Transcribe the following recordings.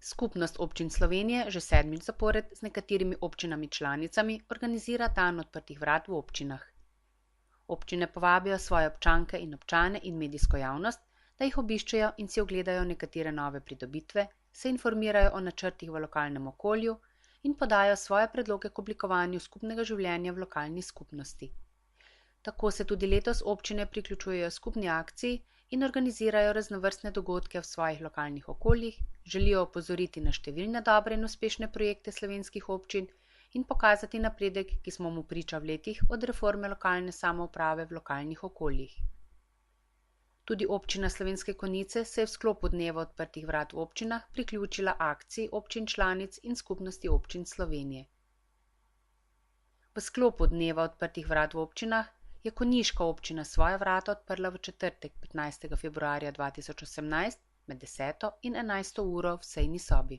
Skupnost občin Slovenije že 7. zapored z nekaterimi občinami članicami organizira dan odprtih vrat v občinah. Občine povabijo svoje občanke in občane in medijsko javnost, da jih obiščejo in si ogledajo nekatere nove pridobitve, se informirajo o načrtih v lokalnem okolju in podajo svoje predloge k oblikovanju skupnega življenja v lokalni skupnosti. Tako se tudi letos občine priključujejo skupni akciji in organizirajo raznovrstne dogodke v svojih lokalnih okoljih, želijo opozoriti na številne dobre in uspešne projekte slovenskih občin in pokazati napredek, ki smo mu priča v letih od reforme lokalne samouprave v lokalnih okoljih. Tudi občina Slovenske Konjice se je v sklopu dneva odprtih vrat v občinah priključila akciji občin članic in skupnosti občin Slovenije. V sklopu dneva odprtih vrat v občinah je konjiška občina svoja vrata odprla v četrtek 15. februarja 2018 med 10. in 11. uro v sejni sobi.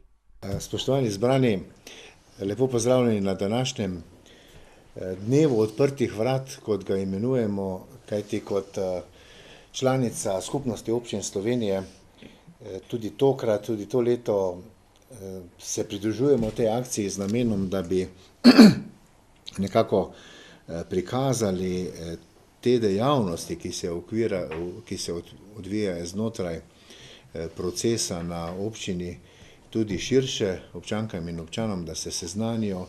Spoštovani zbrani, lepo pozdravljeni na današnjem dnevu odprtih vrat, kot ga imenujemo, kajti kot članica skupnosti občin Slovenije tudi tokrat, tudi to leto se pridružujemo tej akciji z namenom, da bi nekako prikazali te dejavnosti, ki se odvijajo znotraj procesa na občini, tudi širše občankam in občanom, da se seznanijo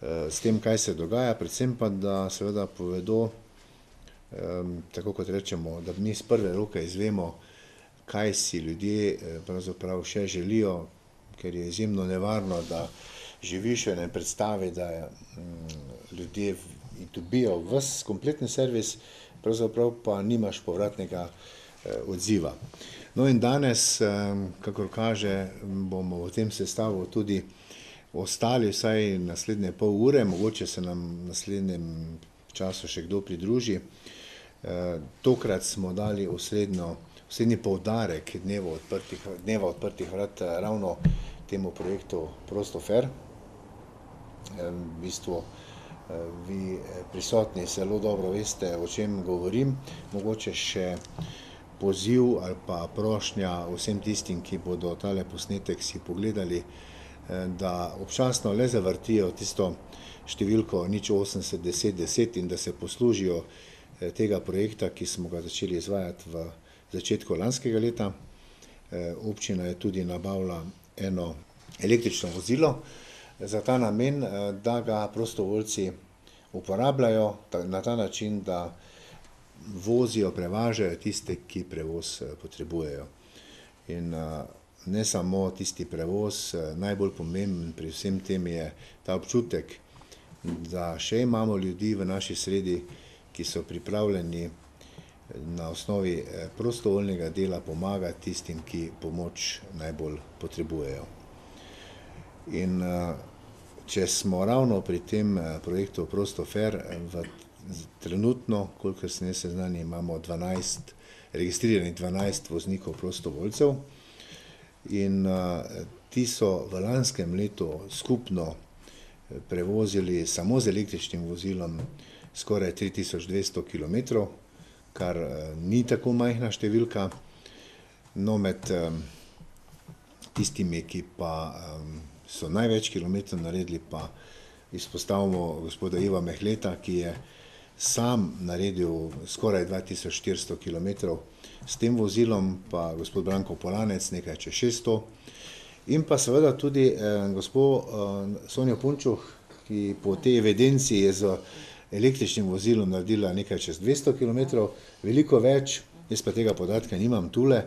s tem, kaj se dogaja, predvsem pa, da seveda povedo, tako kot rečemo, da mi z prve roke izvemo, kaj si ljudje pravzaprav še želijo, ker je izjemno nevarno, da živiš v enem predstavi, da ljudje dobijo ves kompletni servis, pravzaprav pa nimaš povratnega odziva. No in danes, kakor kaže, bomo v tem sestavu tudi ostali vsaj naslednje pol ure, mogoče se nam v naslednjem času še kdo pridruži. Tokrat smo dali osrednji poudarek dneva odprtih vrat ravno temu projektu Prostofer. V bistvu vi prisotni zelo dobro veste, o čem govorim, mogoče še poziv ali pa prošnja vsem tistim, ki bodo tale posnetek si pogledali, da občasno le zavrtijo tisto številko 080 10 10 in da se poslužijo tega projekta, ki smo ga začeli izvajati v začetku lanskega leta. Občina je tudi nabavila eno električno vozilo za ta namen, da ga prostovoljci uporabljajo na ta način, da vozijo, prevažajo tiste, ki prevoz potrebujejo. In ne samo tisti prevoz, najbolj pomemben pri vsem tem je ta občutek, da še imamo ljudi v naši sredi, ki so pripravljeni na osnovi prostovoljnega dela pomagati tistim, ki pomoč najbolj potrebujejo. In če smo ravno pri tem projektu Prostofer, trenutno, kolikor sem jaz seznanjen, imamo registriranih 12 voznikov prostovoljcev in ti so v lanskem letu skupno prevozili samo z električnim vozilom skoraj 3200 km, kar ni tako majhna številka. No, med tistimi, ki pa so največ kilometrov naredili, pa izpostavimo gospoda Iva Mehleta, ki je sam naredil skoraj 2400 km s tem vozilom, pa gospod Branko Polanec nekaj čez 600 in pa seveda tudi gospod Sonjo Punčuh, ki po tej evidenci je z električnim vozilom naredila nekaj čez 200 km, veliko več, jaz pa tega podatka nimam tule,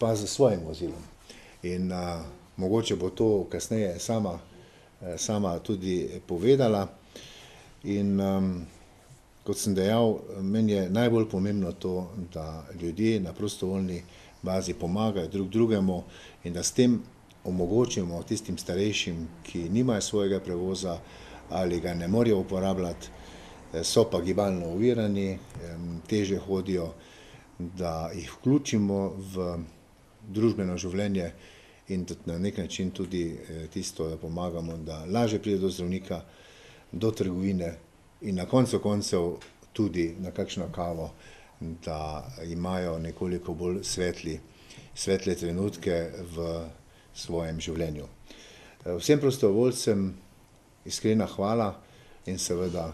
pa z svojim vozilom. In mogoče bo to kasneje sama tudi povedala. In kot sem dejal, meni je najbolj pomembno to, da ljudje na prostovoljni bazi pomagajo drug drugemu in da s tem omogočimo tistim starejšim, ki nimajo svojega prevoza ali ga ne morejo uporabljati, so pa gibalno ovirani, težje hodijo, da jih vključimo v družbeno življenje in na nek način tudi tisto, da pomagamo, da lažje pride do zdravnika, do trgovine in na koncu koncev tudi na kakšno kavo, da imajo nekoliko bolj svetle trenutke v svojem življenju. Vsem prostovoljcem iskrena hvala in seveda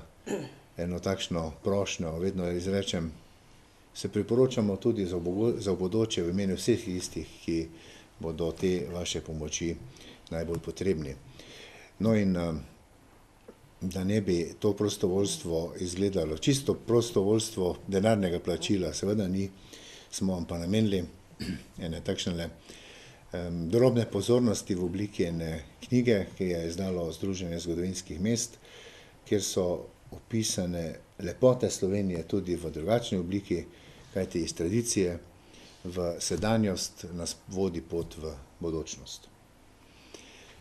eno takšno prošnjo vedno izrečem. Se priporočamo tudi za bodoče v imenu vseh tistih, ki bodo te vaše pomoči najbolj potrebni. No in da ne bi to prostovoljstvo izgledalo čisto prostovoljstvo denarnega plačila, seveda ni, smo vam pa namenili ene takšne drobne pozornosti v obliki ene knjige, ki je izdalo Združenje zgodovinskih mest, kjer so opisane lepote Slovenije tudi v drugačni obliki, kajti iz tradicije v sedanjost nas vodi pot v bodočnost.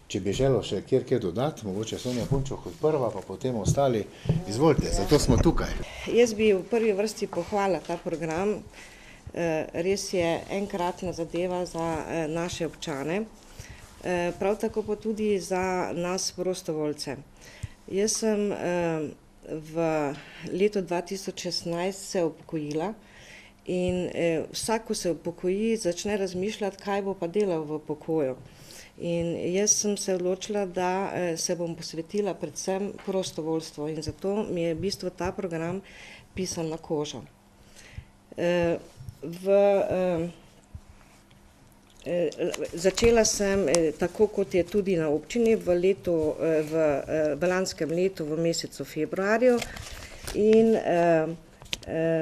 Če bi želel še kjer dodati, mogoče Sonja Punčo kot prva, pa potem ostali, izvolite, zato smo tukaj. Jaz bi v prvi vrsti pohvalila ta program. Res je enkratna zadeva za naše občane, prav tako pa tudi za nas prostovoljce. Jaz sem v letu 2016 se upokojila in vsak, ko se upokoji, začne razmišljati, kaj bo pa delal v pokoju. In jaz sem se odločila, da se bom posvetila predvsem prostovoljstvu in zato mi je v bistvu ta program pisan na kožo. Začela sem tako, kot je tudi na občini v lanskem letu v mesecu februarju in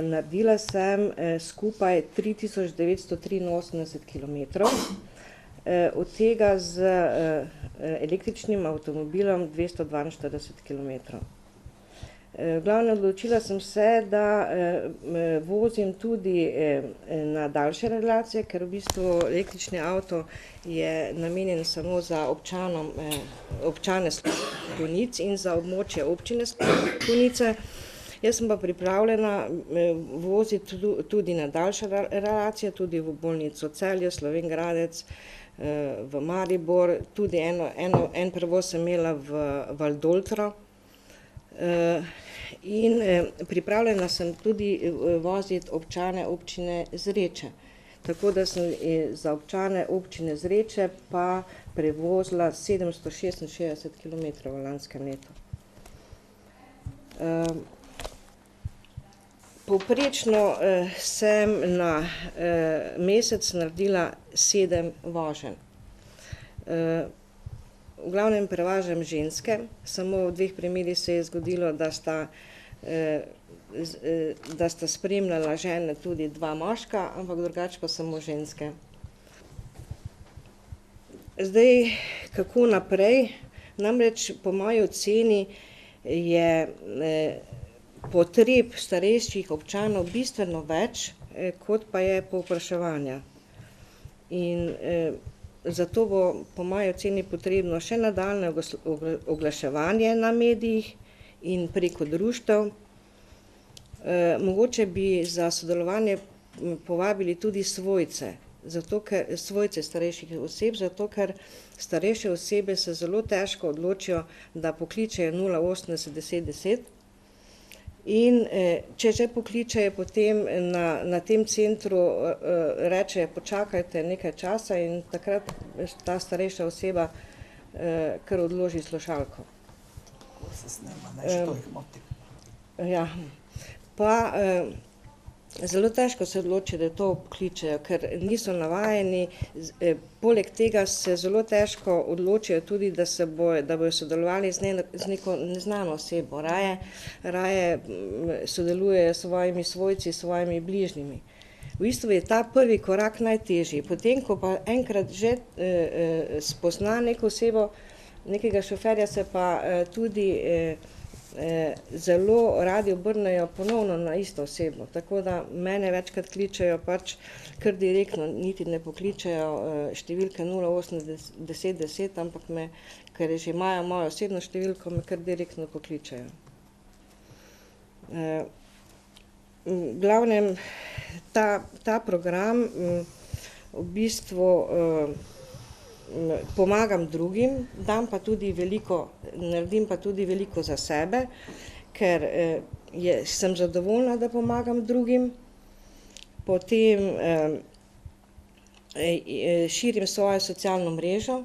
naredila sem skupaj 3983 kilometrov. Od tega z električnim avtomobilom 242 km. V glavnem odločila sem se, da vozim tudi na daljše relacije, ker v bistvu električni avto je namenjen samo za občane Slonic in za območje občine Slonice. Jaz sem pa pripravljena voziti tudi na daljše relacije, tudi v bolnico Celje, Slovenj Gradec, v Maribor, tudi en prevoz sem imela v Valdoltro in pripravljena sem tudi voziti občane občine Zreče. Tako da sem za občane občine Zreče pa prevozila 766 km v lanskem letu. Povprečno sem na mesec naredila 7 voženj. V glavnem prevažam ženske, samo v 2 primerih se je zgodilo, da sta spremljala žene tudi 2 moška, ampak drugače pa samo ženske. Zdaj, kako naprej? Namreč po moji oceni je potreb starejših občanov bistveno več, kot pa je povpraševanja. In zato bo po moji oceni potrebno še nadaljnje oglaševanje na medijih in preko društev. Mogoče bi za sodelovanje povabili tudi svojce starejših oseb, zato ker starejše osebe se zelo težko odločijo, da pokličejo 080 10 10. In če že pokličejo, potem na tem centru rečejo, počakajte nekaj časa in takrat ta starejša oseba kar odloži slušalko. Tako se snema, ne, što jih moti. Ja, pa zelo težko se odloči, da to pokličejo, ker niso navajeni. Poleg tega se zelo težko odločijo tudi, da bojo sodelovali z neko neznano osebo. Raje sodelujejo s svojimi svojci, s svojimi bližnjimi. V bistvu je ta prvi korak najtežji. Potem, ko pa enkrat že spozna neko osebo, nekega šoferja, se pa tudi zelo radi obrnejo ponovno na isto osebo. Tako da mene večkrat kličejo pač kar direktno, niti ne pokličejo številke 080 10 10, ampak ker že imajo mojo osebno številko, me kar direktno pokličejo. V glavnem, ta program v bistvu pomagam drugim, naredim pa tudi veliko za sebe, ker sem zadovoljna, da pomagam drugim. Potem širim svojo socialno mrežo,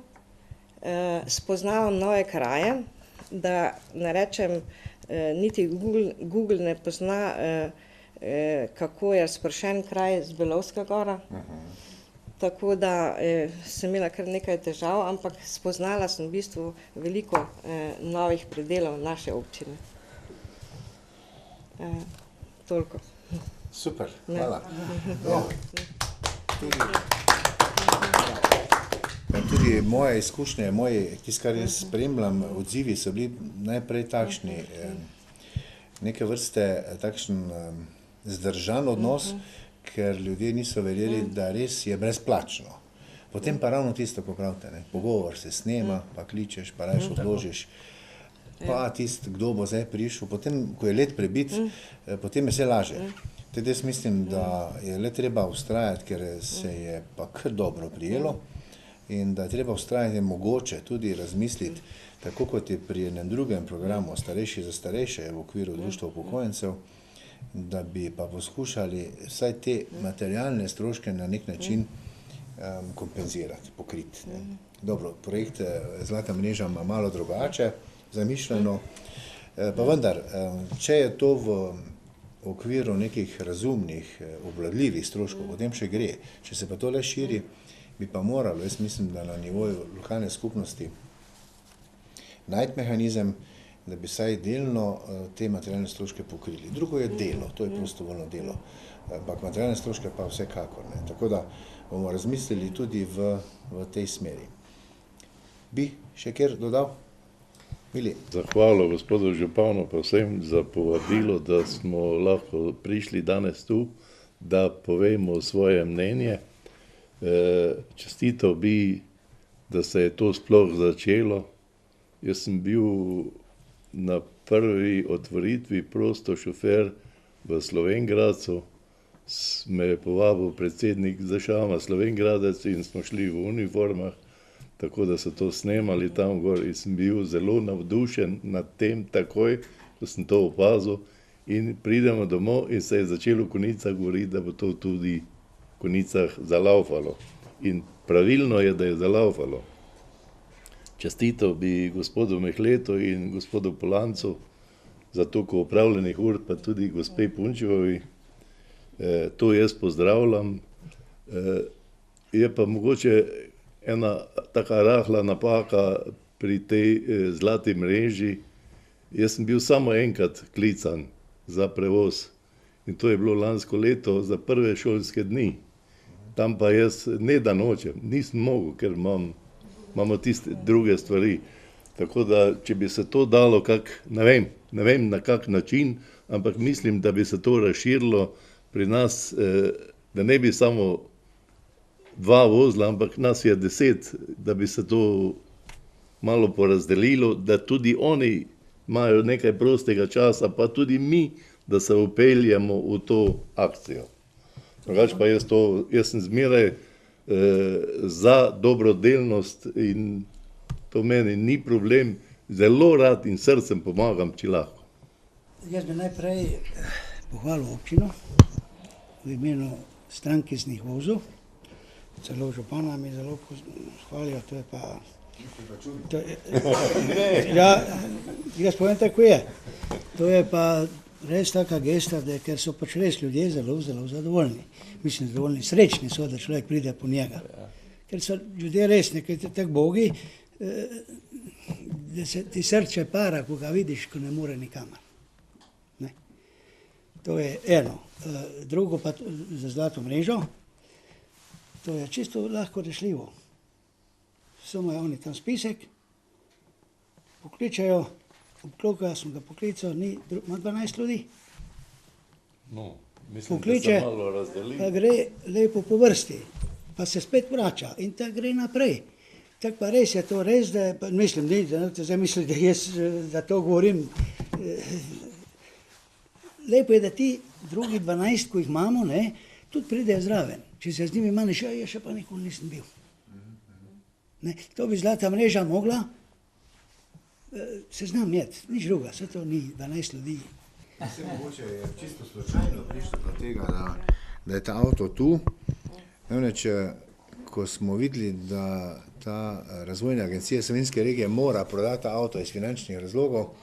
spoznavam nove kraje, da ne rečem, niti Google ne pozna, kako je razpršen kraj z Belovska gora. Tako da sem imela kar nekaj težav, ampak spoznala sem v bistvu veliko novih predelov naše občine. Toliko. Super, hvala. Ja. Tudi moje izkušnje, tisto, kar jaz spremljam, odzivi so bili najprej takšni, neke vrste takšen zdržan odnos, ker ljudje niso verjeli, da res je brezplačno. Potem pa ravno tisto, ko pravite, ne, pogovor se snema, pa kličeš, pa rajš odložiš, pa tisto, kdo bo zdaj prišel, potem, ko je let prebit, potem je vse laže. Tudi jaz mislim, da je le treba vztrajati, ker se je pa kar dobro prijelo in da je treba vztrajati, mogoče tudi razmisliti, tako kot je pri enem drugem programu Starejši za starejše v okviru Društva upokojencev, da bi pa poskušali vsaj te materialne stroške na nek način kompenzirati, pokriti. Dobro, projekt Zlata mreža ima malo drugače zamišljeno, pa vendar, če je to v okviru nekih razumnih, obvladljivih stroškov, potem še gre. Če se pa to le širi, bi pa moralo, jaz mislim, da na nivoju lokalne skupnosti najti mehanizem, da bi vsaj delno te materialne stroške pokrili. Drugo je delo, to je prostovoljno delo, ampak materialne stroške pa vsekakor ne. Tako da bomo razmislili tudi v tej smeri. Bi še kjer dodal? Mili. Zahvalo gospodu županu pa vsem za povabilo, da smo lahko prišli danes tu, da povemo svoje mnenje. Čestitev bi, da se je to sploh začelo. Jaz sem bil na prvi otvoritvi prosto šofer v Slovenj-Gradcu, me je povabil predsednik ZŠAM Slovenj-Gradec in smo šli v uniformah, tako da so to snemali tam gor in sem bil zelo navdušen nad tem takoj, ko sem to opazil in pridemo domov in se je začelo v Konicah govoriti, da bo to tudi v Konicah zalaufalo. In pravilno je, da je zalaufalo. Čestitev bi gospodu Mehletu in gospodu Polancu za toliko opravljenih ur, pa tudi gospe Punčevovi. To jaz pozdravljam. Je pa mogoče ena taka rahla napaka pri tej zlati mreži. Jaz sem bil samo enkrat klican za prevoz in to je bilo lansko leto za prve šolske dni. Tam pa jaz ne da nočem, nisem mogel, ker imamo tiste druge stvari. Tako da, če bi se to dalo ne vem na kak način, ampak mislim, da bi se to razširilo pri nas, da ne bi samo 2 vozila, ampak nas je 10, da bi se to malo porazdelilo, da tudi oni imajo nekaj prostega časa, pa tudi mi, da se upeljemo v to akcijo. Drugače pa jaz sem zmeraj za dobrodelnost in to meni ni problem, zelo rad in srcem pomagam, če lahko. Jaz bi najprej pohvalil občino v imenu strankiznih vozov, celo župana mi zelo hvalijo, to je pa... Ja, jaz povem tako je. To je pa res taka gesta, ker so pač res ljudje zelo zadovoljni. Mislim, zadovoljni, srečni so, da človek pride po njega. Ker so ljudje res nekaj tako bogi, da se ti srce para, ko ga vidiš, ko ne more nikamor. Ne. To je eno. Drugo pa za zlato mrežo, to je čisto lahko rešljivo. Samo je oni tam spisek, pokličajo, obklokajo, sem ga poklical, ima 12 ljudi. No, mislim, pokliče, da se malo razdeli. Pa gre lepo po vrsti, pa se spet vrača in tako gre naprej. Tako pa res je to res, da mislim, zdaj mislim, da jaz za to govorim. Lepo je, da ti drugi 12, ko jih imamo, ne, tudi pridejo zraven. Če se z njimi manjš, jaz še pa nikoli nisem bil. Ne, to bi zlata mreža mogla seznam imeti, nič druga, vse to ni 12 ljudi. Vse mogoče je čisto slučajno prišlo do tega, da je ta avto tu. Namreč ko smo videli, da ta razvojna agencija Savinjske regije mora prodati avto iz finančnih razlogov,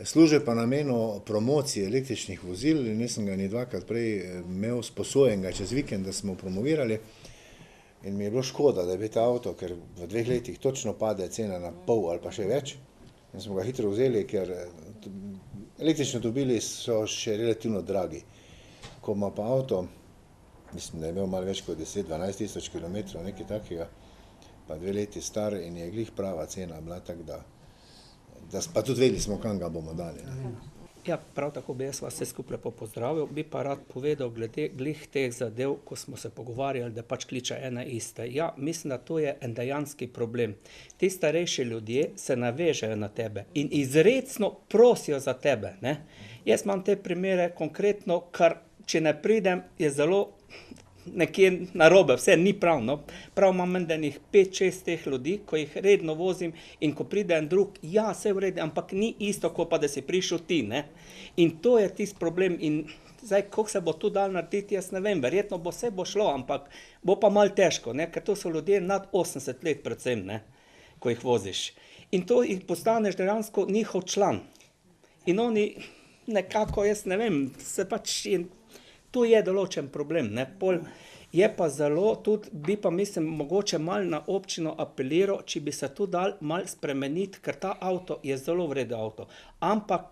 služi pa namenu promocije električnih vozil, in jaz sem ga ni dvakrat prej imel sposojenega čez vikend, da smo promovirali, in mi je bilo škoda, da je bil ta avto, ker v 2 letih točno pade cena na pol ali pa še več, in smo ga hitro vzeli, ker električni avtomobili so še relativno dragi. Ko ima pa avto, mislim, da je imel malo več kot 10-12 tisoč kilometrov, nekaj takega, pa 2 leti star, in je glih prava cena bila, tako da pa tudi vedeli smo, kam ga bomo dali. Ja, prav tako bi jaz vas vse skupaj lepo pozdravil, bi pa rad povedal glede glih teh zadev, ko smo se pogovarjali, da pač kliče ena iste. Ja, mislim, da to je en dejanski problem. Ti starejši ljudje se navežejo na tebe in izrecno prosijo za tebe, ne. Jaz imam te primere konkretno, kar če ne pridem, je zelo nekje narobe, vse ni prav, no. Prav imam mendenih 5-6 teh ljudi, ko jih redno vozim, in ko pride en drug, ja, vse v redu, ampak ni isto, ko pa da si prišel ti, ne. In to je tisti problem, in zdaj, kako se bo tu dal narediti, jaz ne vem, verjetno bo vse bo šlo, ampak bo pa malo težko, ne, ker to so ljudje nad 80 let predvsem, ne, ko jih voziš. In to jih postaneš dejansko njihov član. In oni nekako, jaz ne vem, se pač tu je določen problem, ne, pol je pa zelo tudi, bi pa mislim, mogoče malo na občino apeliral, če bi se tu dal malo spremeniti, ker ta avto je zelo vredu avto, ampak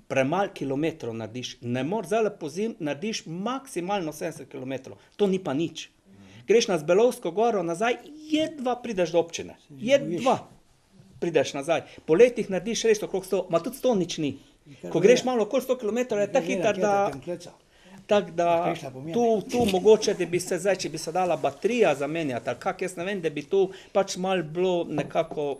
premalo kilometrov narediš, ne moreš, zdaj pozim, narediš maksimalno 70 kilometrov, to ni pa nič. Greš na Zbelovsko goro nazaj, jedva prideš do občine, jedva prideš nazaj, po letih narediš res okrog 100, ma tudi 100 nič ni. Ko greš malo okoli 100 kilometrov, je tako hiter, da tako da tu mogoče, da bi se zdaj, če bi se dala baterija zamenjati, ali kak, jaz ne vem, da bi tu pač malo bilo nekako,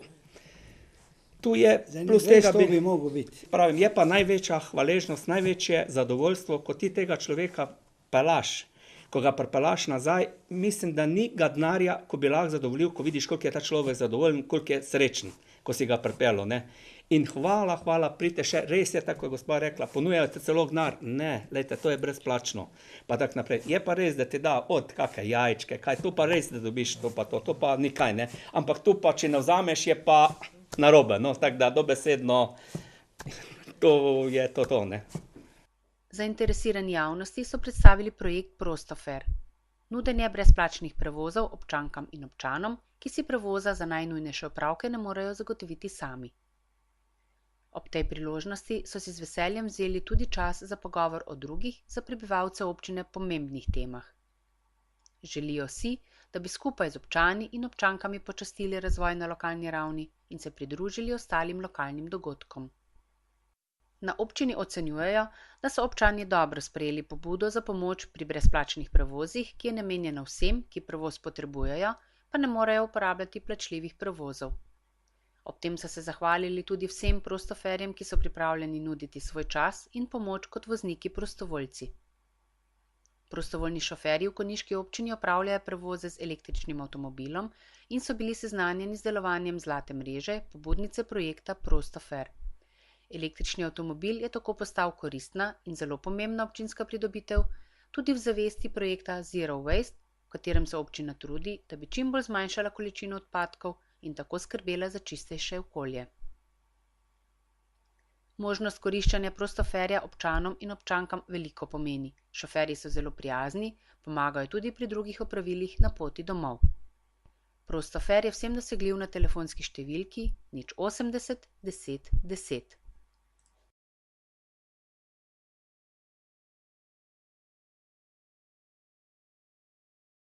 tu je plus tega bi mogel biti. Pravim, je pa največja hvaležnost, največje zadovoljstvo, ko ti tega človeka pelaš, ko ga pripelaš nazaj, mislim, da ni ga denarja, ko bi lahko zadovoljil, ko vidiš, koliko je ta človek zadovoljen, koliko je srečen, ko si ga pripeljal, ne. In hvala, pridite še, res je, tako je gospa rekla, ponujate celo denar, ne, lejte, to je brezplačno, pa tako naprej. Je pa res, da ti da od kakšne jajčke, kaj, to pa res, da dobiš to pa nikaj, ne, ampak tu pa, če ne vzameš, je pa narobe, no, tako da dobesedno, to je to, ne. Zainteresirani javnosti so predstavili projekt Prostofer, nudenje brezplačnih prevozov občankam in občanom, ki si prevoza za najnujnejše opravke ne morejo zagotoviti sami. Ob tej priložnosti so si z veseljem vzeli tudi čas za pogovor o drugih, za prebivalce občine pomembnih temah. Želijo si, da bi skupaj z občani in občankami počastili razvoj na lokalni ravni in se pridružili ostalim lokalnim dogodkom. Na občini ocenjujejo, da so občani dobro sprejeli pobudo za pomoč pri brezplačnih prevozih, ki je namenjena vsem, ki prevoz potrebujejo, pa ne morejo uporabljati plačljivih prevozov. Ob tem so se zahvalili tudi vsem prostoferjem, ki so pripravljeni nuditi svoj čas in pomoč kot vozniki prostovoljci. Prostovoljni šoferji v konjiški občini opravljajo prevoze z električnim avtomobilom in so bili seznanjeni z delovanjem Zlate mreže, pobudnice projekta Prostofer. Električni avtomobil je tako postal koristna in zelo pomembna občinska pridobitev, tudi v zavesti projekta Zero Waste, v katerem se občina trudi, da bi čim bolj zmanjšala količino odpadkov in tako skrbela za čistejše okolje. Možnost koriščanja prostoferja občanom in občankam veliko pomeni. Šoferji so zelo prijazni, pomagajo tudi pri drugih opravilih na poti domov. Prostofer je vsem dosegljiv na telefonski številki 080 10 10.